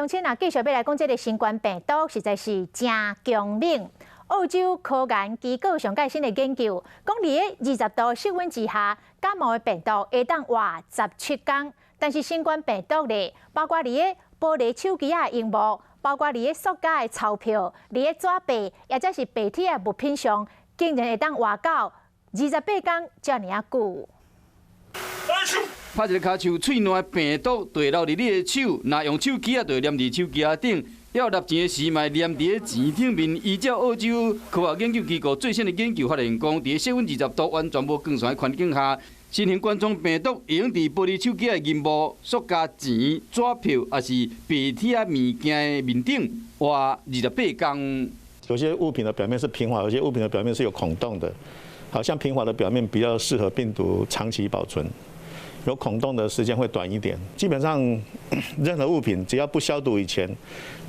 而且继续要来讲，这个新冠病毒实在是真强冷。澳洲科研机构上届新的研究，讲伫20度室温之下，感冒的病毒会当活17天。但是新冠病毒咧，包括伫玻璃手机啊、荧幕，包括伫塑胶的钞票、伫纸币，或者是白体的物品上，竟然会当活到28天遮尔啊久。 拍一个骹手，喙烂病毒对留伫你的手，若用手机啊，就黏伫手机啊顶。要纳钱的时，嘛黏伫个钱顶面。依照澳洲科学研究机构最新的研究发现，讲伫室温20度完全无降霜的环境下，新型冠状病毒会用伫玻璃手机的银幕、塑胶钱、纸票，还是白体啊物件的面顶活28天。有些物品的表面是平滑，有些物品的表面是有孔洞的。好像平滑的表面比较适合病毒长期保存。 有孔洞的时间会短一点。基本上，任何物品只要不消毒以前，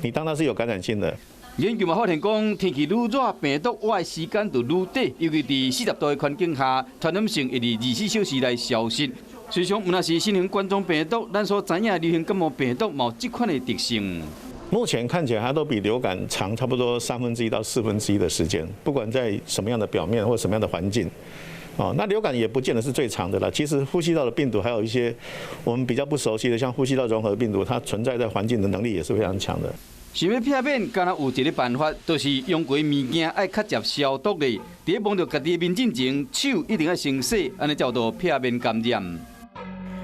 你当它是有感染性的。研究嘛发现讲，天气愈热，病毒活的时间就愈短，尤其伫40度的环境下，传染性会伫24小时内消失。虽然毋那是新型冠状病毒，咱所知影流行感冒病毒有这款的特性。目前看起来，它都比流感长差不多1/3到1/4的时间，不管在什么样的表面或什么样的环境。 哦，那流感也不见得是最长的啦。其实呼吸道的病毒还有一些我们比较不熟悉的，像呼吸道融合病毒，它存在在环境的能力也是非常强的。想要避免，敢若有一个办法，就是用过物件爱较接消毒的。伫摸到家己的面镜前，手一定要先洗，安尼叫做避免感染。